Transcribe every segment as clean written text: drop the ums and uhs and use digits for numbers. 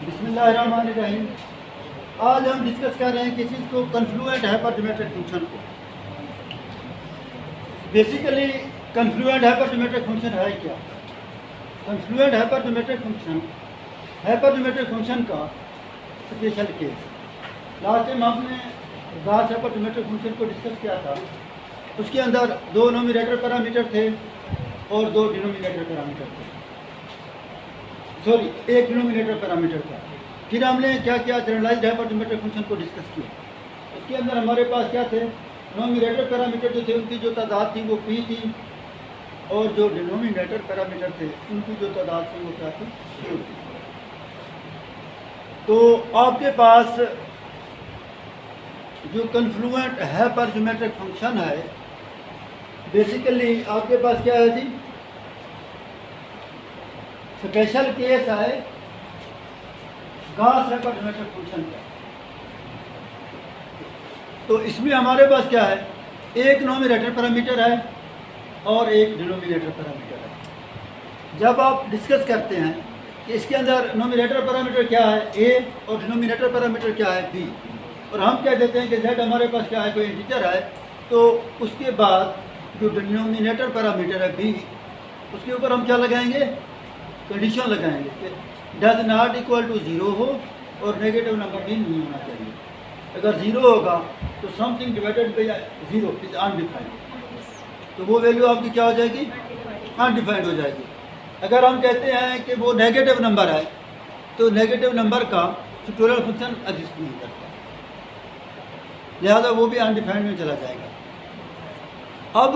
बिस्मिल्लाहिर्रहमानिर्रहीम। आज हम डिस्कस कर रहे हैं किसी को कन्फ्लुएंट हाइपरजोमेट्रिक फंक्शन को। बेसिकली कन्फ्लुएंट हाइपरजोमेट्रिक फंक्शन है क्या? कन्फ्लुएंट हाइपरजोमेट्रिक फंक्शन का स्पेशल केस। लास्ट टाइम हमने गास हाइपरजोमेट्रिक फंक्शन को डिस्कस किया था। उसके अंदर दो नोमिनेटर पैरामीटर थे और दो डिनोमिनेटर पैरामीटर थे, सॉरी एक डिनोमिनेटर पैरामीटर था। फिर हमने क्या किया, जनरलाइज्ड हाइपरजोमेट्रिक फंक्शन को डिस्कस किया। उसके अंदर हमारे पास क्या थे, नोमिनेटर पैरामीटर जो थे उनकी जो तादाद थी वो p थी, और जो डिनोमिनेटर पैरामीटर थे उनकी जो तादाद थी वो क्या थी, q थी। तो आपके पास जो कन्फ्लुएंट हाइपरजोमेट्रिक फंक्शन है, बेसिकली आपके पास क्या है जी, स्पेशल केस है गास हाइपरजोमेट्रिक फंक्शन का। तो इसमें हमारे पास क्या है, एक नोमिनेटर पैरामीटर है और एक डिनोमिनेटर पैरामीटर है। जब आप डिस्कस करते हैं कि इसके अंदर नोमिनेटर पैरामीटर क्या है a और डिनोमिनेटर पैरामीटर क्या है b, और हम कह देते हैं कि z हमारे पास क्या है, कोई इंटीजर है, तो उसके बाद जो डिनोमिनेटर पैरामीटर है b, उसके ऊपर हम क्या लगाएंगे, कंडीशन लगाएंगे कि does not equal to zero हो और नेगेटिव नंबर भी नहीं होना चाहिए। अगर ज़ीरो होगा तो something divided by zero is undefined, तो वो वैल्यू आपकी क्या हो जाएगी, अनडिफाइंड हो जाएगी। अगर हम कहते हैं कि वो नेगेटिव नंबर है तो नेगेटिव नंबर का फैक्टोरियल फंक्शन एग्जिस्ट नहीं करता, लिहाजा वो भी अनडिफाइंड में चला जाएगा। अब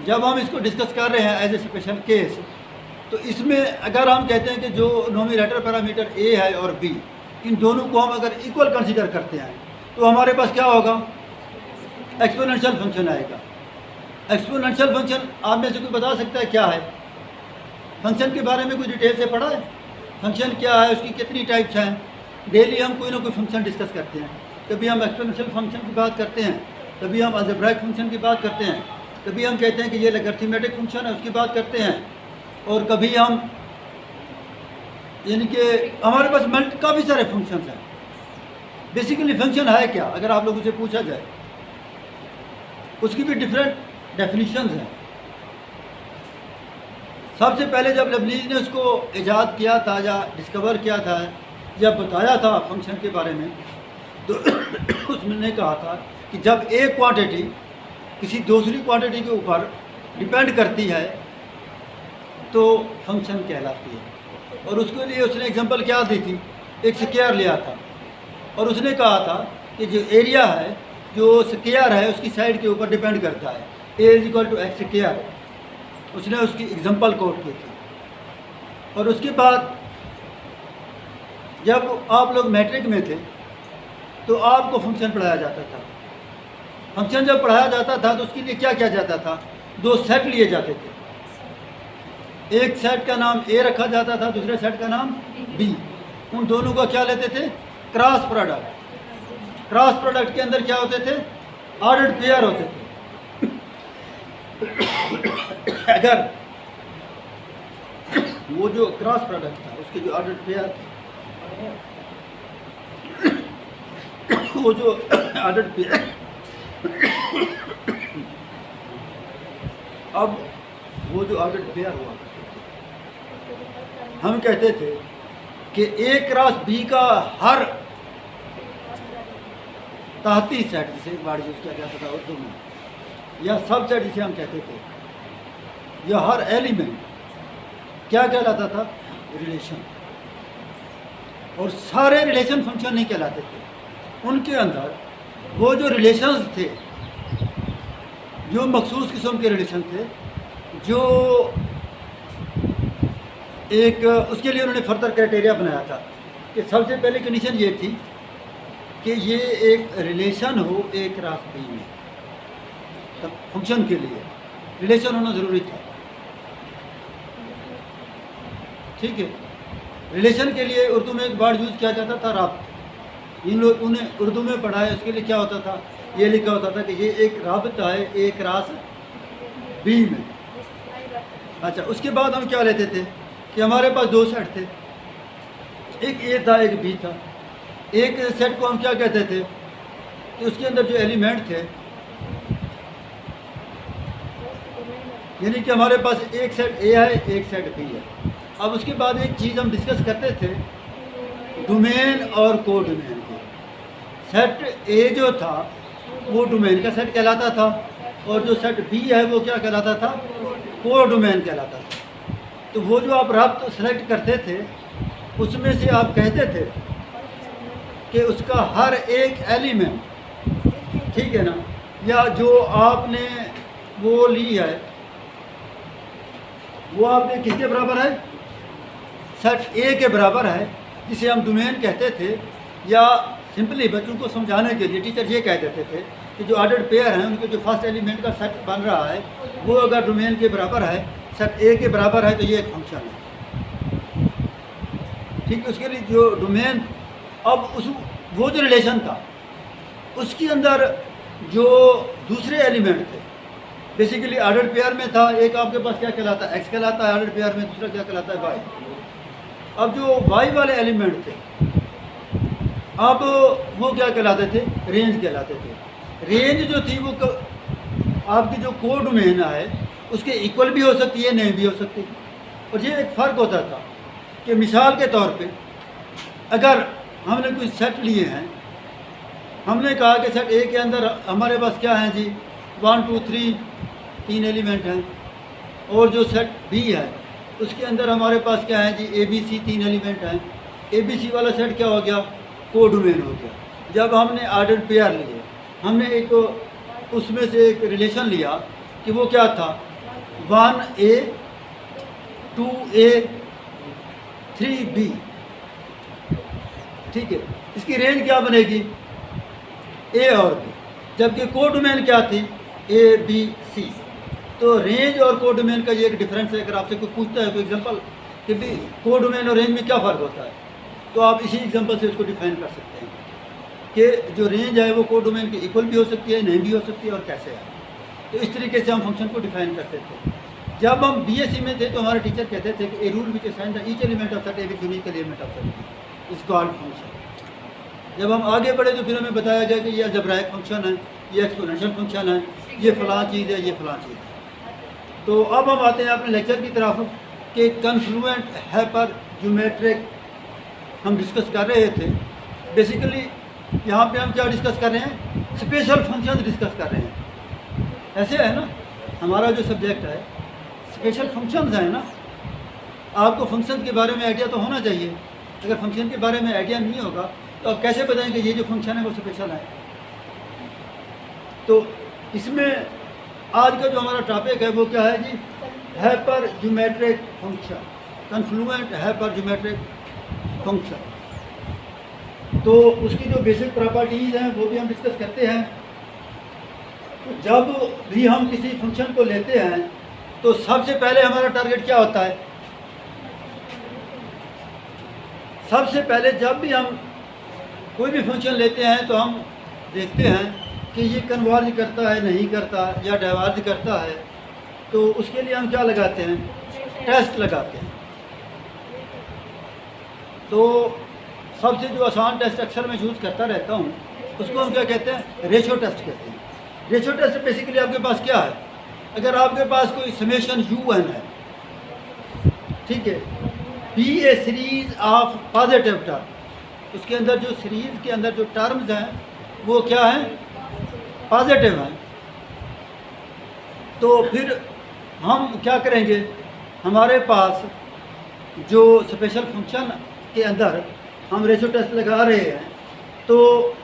जब हम इसको डिस्कस कर रहे हैं एज ए स्पेशल केस, तो इसमें अगर हम कहते हैं कि जो नोमिनेटर पैरामीटर a है और b, इन दोनों को हम अगर इक्वल कंसीडर करते हैं तो हमारे पास क्या होगा, एक्सपोनेंशियल फंक्शन आएगा। एक्सपोनेंशियल फंक्शन आप में से कोई बता सकता है क्या है? फंक्शन के बारे में कोई डिटेल से पढ़ा है? फंक्शन क्या है, उसकी कितनी टाइप्स हैं? डेली हम कोई ना कोई फंक्शन डिस्कस करते हैं। कभी हम एक्सपोनेंशियल फंक्शन की बात करते हैं, कभी हम अलजेब्राइक फंक्शन की बात करते हैं, कभी हम कहते हैं कि ये लॉगरिथमिक फंक्शन है उसकी बात करते हैं, और कभी हम यानी कि हमारे पास काफ़ी सारे फंक्शंस हैं। बेसिकली फंक्शन है क्या, अगर आप लोगों से पूछा जाए, उसकी भी डिफरेंट डेफिनेशंस हैं। सबसे पहले जब लेबनीज़ ने उसको इजाद किया था या डिस्कवर किया था या बताया था फंक्शन के बारे में, तो उसने कहा था कि जब एक क्वांटिटी किसी दूसरी क्वांटिटी के ऊपर डिपेंड करती है तो फंक्शन कहलाती है। और उसके लिए उसने एग्जांपल क्या दी थी, एक स्क्वायर लिया था और उसने कहा था कि जो एरिया है, जो स्क्वायर है, उसकी साइड के ऊपर डिपेंड करता है, a is equal to x square. उसने उसकी एग्जांपल कोट की थी। और उसके बाद जब आप लोग मैट्रिक में थे तो आपको फंक्शन पढ़ाया जाता था। फंक्शन जब पढ़ाया जाता था तो उसके लिए क्या किया जाता था, दो सेट लिए जाते थे। एक सेट का नाम A रखा जाता था, दूसरे सेट का नाम B। उन दोनों का क्या लेते थे, क्रॉस प्रोडक्ट। क्रॉस प्रोडक्ट के अंदर क्या होते थे, ऑर्डर्ड पेयर होते थे। अगर वो जो क्रॉस प्रोडक्ट था उसके जो ऑर्डर्ड पेयर थे, वो जो ऑर्डर्ड पेयर अब वो जो ऑर्डर्ड पेयर हुआ, हम कहते थे कि A क्रॉस B का हर तहती सेट, जिसे एक बार यूज़ किया जाता था उर्दू में, या सब सेट जिसे हम कहते थे, या हर एलिमेंट क्या कहलाता था, रिलेशन। और सारे रिलेशन फंक्शन नहीं कहलाते थे। उनके अंदर वो जो रिलेशंस थे, जो मखसूस किस्म के रिलेशन थे, जो एक उसके लिए उन्होंने फर्दर क्राइटेरिया बनाया था कि सबसे पहले कंडीशन ये थी कि ये एक रिलेशन हो A क्रॉस B में। तब फंक्शन के लिए रिलेशन होना ज़रूरी था, ठीक है। रिलेशन के लिए उर्दू में एक वर्ड यूज़ किया जाता था, राब्त। इन लोग उन्हें उर्दू में पढ़ा है, उसके लिए क्या होता था, ये लिखा होता था कि ये एक राब्ता है A क्रॉस B में। अच्छा, उसके बाद हम क्या लेते थे कि हमारे पास दो सेट थे, एक ए था एक बी था। एक सेट को हम क्या कहते थे कि उसके अंदर जो एलिमेंट थे, यानी कि हमारे पास एक सेट ए है एक सेट बी है। अब उसके बाद एक चीज़ हम डिस्कस करते थे डोमेन और को डोमेन को। सेट ए जो था वो डोमेन का सेट कहलाता था और जो सेट बी है वो क्या कहलाता था, को डोमेन कहलाता था। तो वो जो आप रब्त सेलेक्ट करते थे उसमें से आप कहते थे कि उसका हर एक एलिमेंट, ठीक है ना, या जो आपने वो ली है वो आपने किसके बराबर है, सेट ए के बराबर है, जिसे हम डोमेन कहते थे। या सिंपली बच्चों को समझाने के लिए टीचर ये कह देते थे कि जो ऑर्डर्ड पेयर हैं उनके जो फर्स्ट एलिमेंट का सेट बन रहा है वो अगर डोमेन के बराबर है, सेट ए के बराबर है, तो ये एक फंक्शन है। ठीक है, उसके लिए जो डोमेन, अब उस वो जो रिलेशन था उसके अंदर जो दूसरे एलिमेंट थे बेसिकली ऑर्डर्ड पेयर में था। एक आपके पास क्या कहलाता है, एक्स कहलाता है ऑर्डर्ड पेयर में, दूसरा क्या कहलाता है, वाई। अब जो वाई वाले एलिमेंट थे अब वो क्या कहलाते थे, रेंज कहलाते थे। रेंज जो थी वो आपकी जो को डोमेन है उसके इक्वल भी हो सकती है, नहीं भी हो सकती। और ये एक फ़र्क होता था कि मिसाल के तौर पे अगर हमने कुछ सेट लिए हैं, हमने कहा कि सेट ए के अंदर हमारे पास क्या है जी 1 2 3 3 एलिमेंट हैं, और जो सेट बी है उसके अंदर हमारे पास क्या है जी ए बी सी 3 एलिमेंट हैं। ए बी सी वाला सेट क्या हो गया, को डोमेन हो गया। जब हमने ऑर्डर्ड पेयर लिए, हमने एक उसमें से एक रिलेशन लिया कि वो क्या था 1A 2A 3B, ठीक है, इसकी रेंज क्या बनेगी ए और बी, जबकि को डोमेन क्या थी ए बी सी। तो रेंज और को डोमेन का ये एक डिफरेंस है। अगर आपसे कोई पूछता है कोई एग्जांपल कि भी को डोमेन और रेंज में क्या फ़र्क होता है, तो आप इसी एग्जांपल से उसको डिफाइन कर सकते हैं कि जो रेंज है वो को डोमेन के इक्वल भी हो सकती है, नहीं भी हो सकती है, और कैसे है। तो इस तरीके से हम फंक्शन को डिफाइन करते थे। जब हम बीएससी में थे तो हमारे टीचर कहते थे कि a rule which assign the each element of set A with unique element of set is called function. जब हम आगे बढ़े तो फिर हमें बताया गया कि ये अलजेब्राइक फंक्शन है, ये एक्सपोनेंशियल फंक्शन है, ये फ़लाँ चीज़ है, ये फ़लाँ चीज़ है। तो अब हम आते हैं अपने लेक्चर की तरफ कि कन्फ्लुएंट हाइपर ज्योमेट्रिक हम डिस्कस कर रहे थे। बेसिकली यहाँ पे हम क्या डिस्कस कर रहे हैं, स्पेशल फंक्शन डिस्कस कर रहे हैं। ऐसे है ना, हमारा जो सब्जेक्ट है स्पेशल फंक्शंस है ना। आपको फंक्शन के बारे में आइडिया तो होना चाहिए। अगर फंक्शन के बारे में आइडिया नहीं होगा तो आप कैसे बताएंगे ये जो फंक्शन है वो स्पेशल है। तो इसमें आज का जो हमारा टॉपिक है वो क्या है जी, hypergeometric function, confluent hypergeometric function. तो उसकी जो बेसिक प्रॉपर्टीज़ हैं वो भी हम डिस्कस करते हैं। तो जब भी हम किसी फंक्शन को लेते हैं तो सबसे पहले हमारा टारगेट क्या होता है, सबसे पहले जब भी हम कोई भी फंक्शन लेते हैं तो हम देखते हैं कि ये कन्वर्ज करता है, नहीं करता, या डाइवर्ज करता है। तो उसके लिए हम क्या लगाते हैं, टेस्ट लगाते हैं। तो सबसे जो आसान टेस्ट अक्सर मैं यूज़ करता रहता हूँ उसको हम क्या कहते हैं, रेशो टेस्ट कहते हैं। रेशो टेस्ट बेसिकली आपके पास क्या है, अगर आपके पास कोई समेशन UN है, ठीक है, be a series of positive term, उसके अंदर जो सीरीज़ के अंदर जो टर्म्स हैं वो क्या हैं, पॉजिटिव हैं। तो फिर हम क्या करेंगे, हमारे पास जो स्पेशल फंक्शन के अंदर हम रेशो टेस्ट लगा रहे हैं तो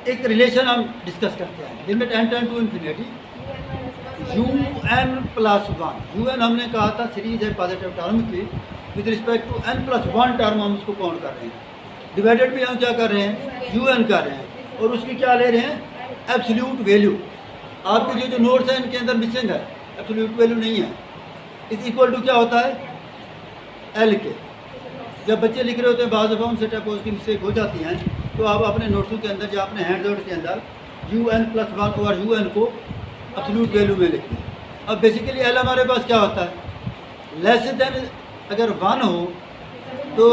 एक रिलेशन हम डिस्कस करते हैं, limit n tend to infinity UN+1। UN हमने कहा था सीरीज है पॉजिटिव टर्म की, with respect to n+1 term हम उसको काउंट कर रहे हैं। डिवाइडेड भी हम क्या कर रहे हैं, UN कर रहे हैं, और उसकी क्या ले रहे हैं, एब्सोल्यूट वैल्यू। आपके जो नोट्स हैं इनके अंदर मिसिंग है, एब्सोल्यूट वैल्यू नहीं है। इज इक्वल टू क्या होता है, L के। जब बच्चे लिख रहे होते हैं बाज़ दफ़ा उनसे टाइपोज की मिस्टेक हो जाती हैं, तो आप अपने नोट्सों के अंदर या अपने हैंड आउट के अंदर UN+1 और UN को एब्सोल्यूट वैल्यू में लिखते हैं। अब बेसिकली L हमारे पास क्या होता है, लेस देन अगर 1 हो तो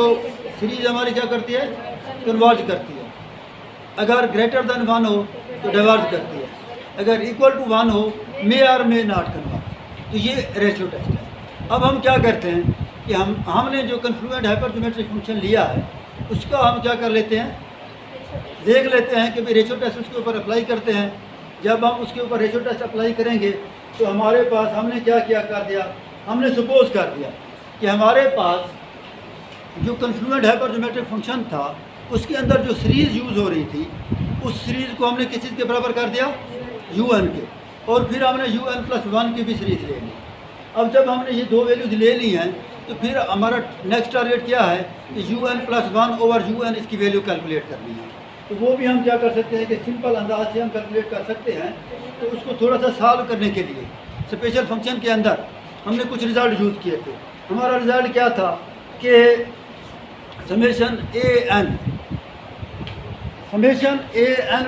सीरीज हमारी क्या करती है, कन्वर्ज करती है। अगर ग्रेटर देन 1 हो तो डाइवर्ज करती है, अगर इक्वल टू 1 हो मे और मे नॉट कन्वर्ज। तो ये रेशियो टेस्ट है। अब हम क्या करते हैं कि हमने जो कन्फ्लुएंट हाइपरजोमेट्रिक फंक्शन लिया है उसका हम क्या कर लेते हैं, देख लेते हैं कि भाई रेशियो टेस्ट उसके ऊपर अप्लाई करते हैं। जब हम उसके ऊपर रेशियो टेस्ट अप्लाई करेंगे तो हमारे पास हमने क्या किया कर दिया, हमने सपोज कर दिया कि हमारे पास जो कन्फ्लुएंट हाइपरजोमेट्रिक फंक्शन था उसके अंदर जो सीरीज़ यूज़ हो रही थी उस सीरीज़ को हमने किस चीज़ के बराबर कर दिया, un के, और फिर हमने un+1 की भी सीरीज़ ले ली। अब जब हमने ये दो वैल्यूज़ ले ली हैं तो फिर हमारा नेक्स्ट टारगेट क्या है कि un+1/un इसकी वैल्यू कैलकुलेट करनी है। तो वो भी हम क्या कर सकते हैं कि सिंपल अंदाज से हम कैलकुलेट कर सकते हैं। तो उसको थोड़ा सा सॉल्व करने के लिए स्पेशल फंक्शन के अंदर हमने कुछ रिज़ल्ट यूज़ किए थे। हमारा रिज़ल्ट क्या था कि समेशन an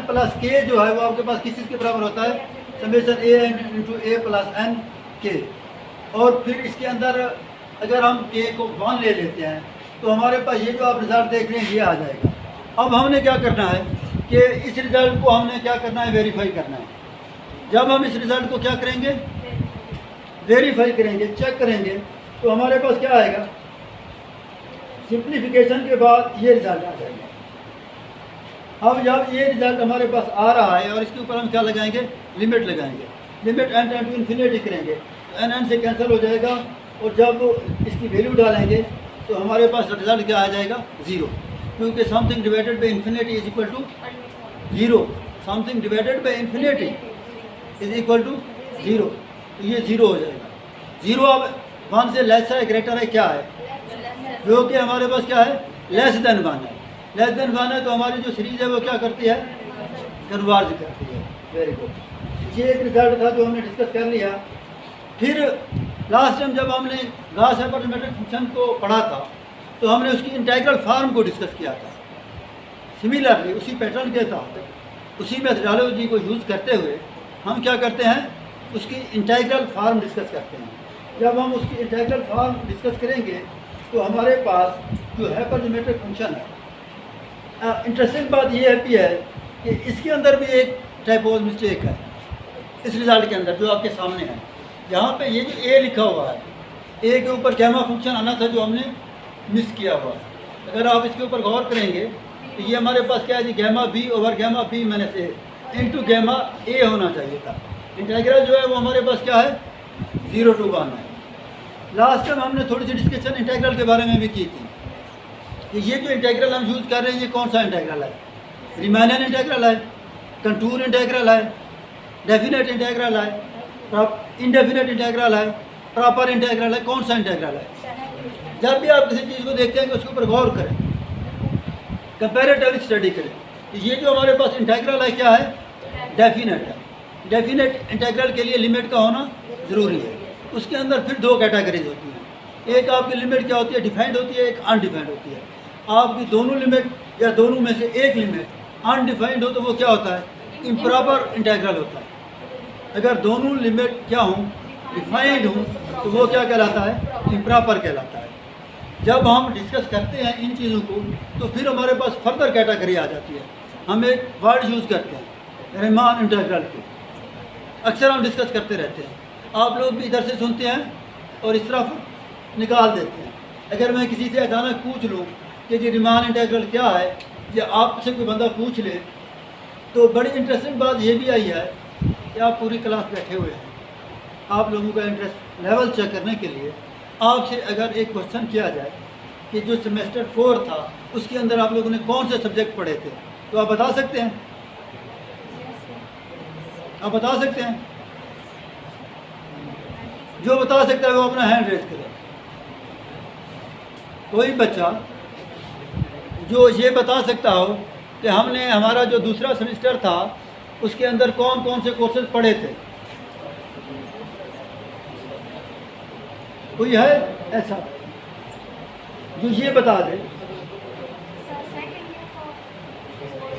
प्लस के जो है वो आपके पास किस चीज़ के बराबर होता है, summation an into a plus n के। और फिर इसके अंदर अगर हम k को 1 ले लेते हैं तो हमारे पास ये जो आप रिज़ल्ट देख रहे हैं ये आ जाएगा। अब हमने क्या करना है कि इस रिज़ल्ट को हमने क्या करना है, वेरीफाई करना है। जब हम इस रिज़ल्ट को क्या करेंगे, वेरीफाई करेंगे, चेक करेंगे, तो हमारे पास क्या आएगा, सिंप्लीफिकेशन के बाद ये रिज़ल्ट आ जाएगा। अब जब ये रिज़ल्ट हमारे पास आ रहा है और इसके ऊपर हम क्या लगाएंगे, लिमिट लगाएंगे। Limit n tend to infinity करेंगे तो n से कैंसिल हो जाएगा, और जब इसकी वैल्यू डालेंगे तो हमारे पास रिज़ल्ट क्या आ जाएगा, 0, क्योंकि something divided by infinity is equal to 0। Something divided by infinity is equal to 0, तो ये 0 हो जाएगा। 0 अब 1 से लेस है, ग्रेटर है, क्या है, जो कि हमारे पास क्या है, लेस देन 1 है। लेस देन 1 है तो हमारी जो सीरीज है वो क्या करती है, कन्वर्ज करती है। वेरी गुड, ये एक रिजल्ट था जो हमने डिस्कस कर लिया। फिर लास्ट टाइम जब हमने गॉस हाइपरजोमेट्रिक फंक्शन को पढ़ा था तो हमने उसकी इंटीग्रल फॉर्म को डिस्कस किया था। सिमिलरली उसी पैटर्न के तहत उसी मेथडोलॉजी को यूज़ करते हुए हम क्या करते हैं, उसकी इंटीग्रल फॉर्म डिस्कस करते हैं। जब हम उसकी इंटीग्रल फॉर्म डिस्कस करेंगे तो हमारे पास जो हाइपरजोमेट्रिक फंक्शन है, इंटरेस्टिंग बात ये है कि इसके अंदर भी एक टाइपोज मिस्टेक है इस रिज़ल्ट के अंदर जो आपके सामने है। यहाँ पे ये जो ए लिखा हुआ है, ए के ऊपर गैमा फंक्शन आना था जो हमने मिस किया हुआ है। अगर आप इसके ऊपर गौर करेंगे तो ये हमारे पास क्या है जी, gamma B over gamma B minus A into gamma A होना चाहिए था। इंटीग्रल जो है वो हमारे पास क्या है, 0 to 1 है। लास्ट टाइम हमने थोड़ी सी डिस्कशन इंटीग्रल के बारे में भी की थी कि ये जो इंटीग्रल हम यूज़ कर रहे हैं ये कौन सा इंटीग्रल है, रीमानियन इंटीग्रल है, कंटूर इंटीग्रल है, डेफिनेट इंटीग्रल है, इंडेफिनेट इंटीग्रल है, प्रॉपर इंटीग्रल है, कौन सा इंटीग्रल है। जब भी आप किसी चीज़ को देखते हैं कि उसके ऊपर गौर करें, कंपैरेटिव स्टडी करें। तो ये जो हमारे पास इंटीग्रल है क्या है, डेफिनेट है। डेफिनेट इंटीग्रल के लिए लिमिट का होना ज़रूरी है। उसके अंदर फिर दो कैटेगरीज होती हैं, एक आपकी लिमिट क्या होती है, डिफाइंड होती है, एक अनडिफाइंड होती है। आपकी दोनों लिमिट या दोनों में से एक लिमिट अनडिफाइंड हो तो वो क्या होता है, इम्प्रॉपर इंटीग्रल होता है। अगर दोनों लिमिट क्या हों, डिफाइंड हों, तो वो क्या कहलाता है, इम्प्रॉपर कहलाता है। जब हम डिस्कस करते हैं इन चीज़ों को तो फिर हमारे पास फर्दर कैटेगरी आ जाती है। हम एक वर्ड यूज़ करते हैं, रीमान इंटीग्रल के, अक्सर हम डिस्कस करते रहते हैं। आप लोग भी इधर से सुनते हैं और इस तरफ निकाल देते हैं। अगर मैं किसी से अचानक पूछ लूँ कि जी रीमान इंटीग्रल क्या है, या आपसे कोई बंदा पूछ ले, तो बड़ी इंटरेस्टिंग बात ये भी आई है कि आप पूरी क्लास बैठे हुए हैं, आप लोगों का इंटरेस्ट लेवल चेक करने के लिए आपसे अगर एक क्वेश्चन किया जाए कि जो सेमेस्टर 4 था उसके अंदर आप लोगों ने कौन से सब्जेक्ट पढ़े थे, तो आप बता सकते हैं, आप बता सकते हैं। जो बता सकता है वो अपना हैंड रेज करे। कोई बच्चा जो ये बता सकता हो कि हमने हमारा जो दूसरा सेमेस्टर था उसके अंदर कौन कौन से कोर्सेज पढ़े थे, कोई है ऐसा जो ये बता दे।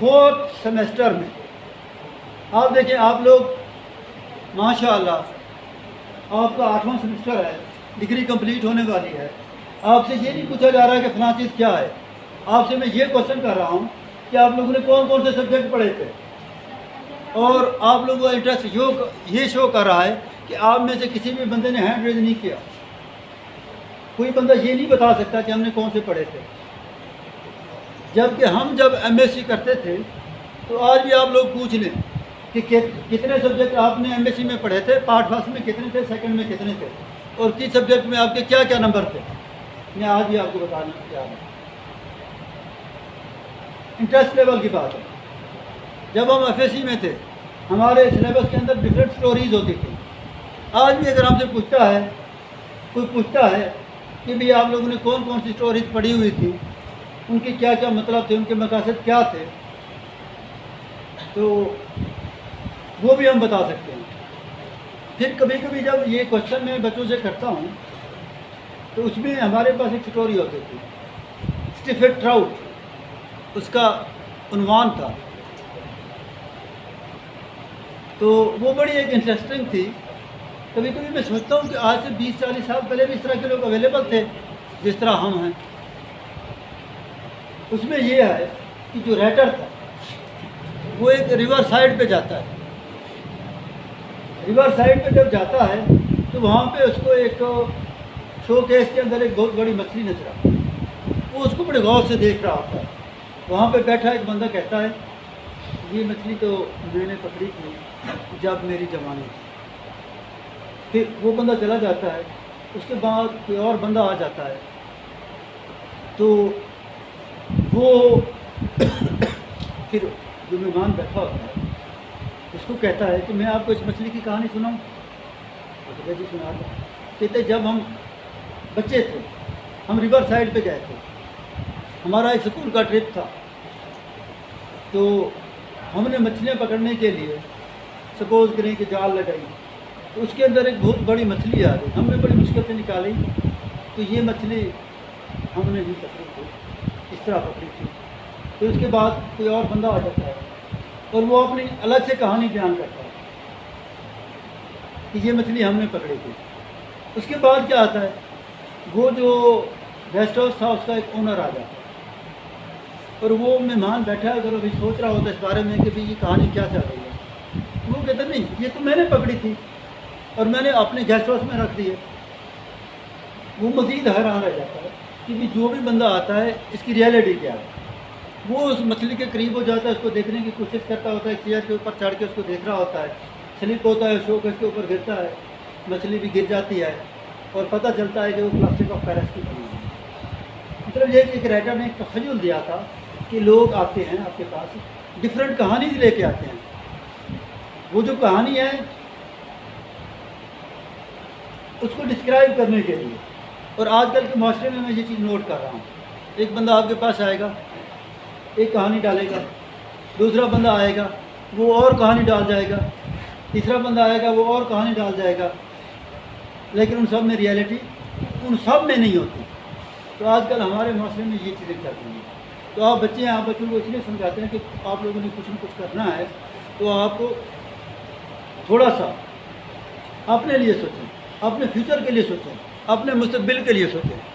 4th सेमेस्टर में आप देखें, आप लोग माशाअल्लाह आपका 8वां सेमेस्टर है, डिग्री कंप्लीट होने वाली है। आपसे ये नहीं पूछा जा रहा है कि फलां चीज़ क्या है, आपसे मैं ये क्वेश्चन कर रहा हूँ कि आप लोगों ने कौन कौन से सब्जेक्ट पढ़े थे, और आप लोगों का इंटरेस्ट ये शो कर रहा है कि आप में से किसी भी बंदे ने हैंड रेज नहीं किया। कोई बंदा ये नहीं बता सकता कि हमने कौन से पढ़े थे, जबकि हम जब एमएससी करते थे तो आज भी आप लोग पूछ लें कि कितने सब्जेक्ट आपने एमएससी में पढ़े थे, पार्ट फर्स्ट में कितने थे, सेकंड में कितने थे, और किस सब्जेक्ट में आपके क्या क्या नंबर थे। मैं आज भी आपको बताने को तैयार हूँ। इंटरेस्ट लेवल की बात है। जब हम एफएससी में थे हमारे सिलेबस के अंदर डिफरेंट स्टोरीज होती थी। आज भी अगर हमसे कोई पूछता है कि भाई आप लोगों ने कौन कौन सी स्टोरीज पढ़ी हुई थी, उनके क्या क्या मतलब थे, उनके मकासद क्या थे, तो वो भी हम बता सकते हैं। फिर कभी कभी जब ये क्वेश्चन मैं बच्चों से करता हूँ तो उसमें हमारे पास एक स्टोरी होती थी, स्टीफन ट्राउट, उसका उन्वान था। तो वो बड़ी एक इंटरेस्टिंग थी। कभी कभी मैं सोचता हूँ कि आज से 20-40 साल पहले भी इस तरह के लोग अवेलेबल थे जिस तरह हम हैं। उसमें ये है कि जो राइटर था वो एक रिवर साइड पे जाता है। रिवर साइड पे जब जाता है तो वहाँ पे उसको एक शोकेस के अंदर एक बहुत बड़ी मछली नजर आती है। वो उसको बड़े गौर से देख रहा होता है। वहाँ पे बैठा एक बंदा कहता है, ये मछली तो मैंने पकड़ी थी जब मेरी जवानी थी। फिर वो बंदा चला जाता है। उसके बाद कोई और बंदा आ जाता है तो वो फिर जो मेहमान बैठा होता है उसको कहता है कि मैं आपको इस मछली की कहानी सुनाऊं। तो कहते जी सुना दो। कहते जब हम बच्चे थे हम रिवर साइड पे गए थे, हमारा एक स्कूल का ट्रिप था, तो हमने मछलियाँ पकड़ने के लिए सपोज करें कि जाल लगाई, तो उसके अंदर एक बहुत बड़ी मछली आ गई। हमने बड़ी मुश्किल से निकाली, तो ये मछली हमने नहीं पकड़ी थी, इस तरह पकड़ी थी। तो उसके बाद कोई और बंदा आ जाता है और वो अपनी अलग से कहानी बयान करता है कि ये मछली हमने पकड़ी थी। उसके बाद क्या आता है, वो जो गेस्ट हाउस था उसका एक ओनर आ जाता है और वो मेहमान बैठा है, अगर अभी सोच रहा होता है इस बारे में कि भाई ये कहानी क्या चल रही है। वो कहते नहीं, ये तो मैंने पकड़ी थी और मैंने अपने गेस्ट हाउस में रख दी है। वो मज़ीद हैरान रह जाता है कि भी जो भी बंदा आता है इसकी रियलिटी क्या है। वो उस मछली के करीब हो जाता है, उसको देखने की कोशिश करता होता है, चेयर के ऊपर चढ़ के उसको देख रहा होता है, स्लिप होता है, शो के ऊपर गिरता है, मछली भी गिर जाती है और पता चलता है कि वो प्लास्टिक ऑफ पैरिस की बनी है। मतलब ये एक राइटर ने एक तखय्युल दिया था कि लोग आते हैं आपके पास, डिफरेंट कहानी लेके आते हैं। वो जो कहानी है उसको डिस्क्राइब करने के लिए। और आजकल के माशरे में मैं ये चीज़ नोट कर रहा हूँ, एक बंदा आपके पास आएगा, एक कहानी डालेगा, दूसरा बंदा आएगा वो और कहानी डाल जाएगा, तीसरा बंदा आएगा वो और कहानी डाल जाएगा, लेकिन उन सब में रियलिटी उन सब में नहीं होती। तो आजकल हमारे माशरे में ये चीज़ें चल रही हैं। तो आप बच्चे हैं, आप बच्चों को इसलिए समझाते हैं कि आप लोगों ने कुछ न कुछ करना है, तो आपको थोड़ा सा अपने लिए सोचें, अपने फ्यूचर के लिए सोचें, अपने मुस्तकबिल के लिए सोचें।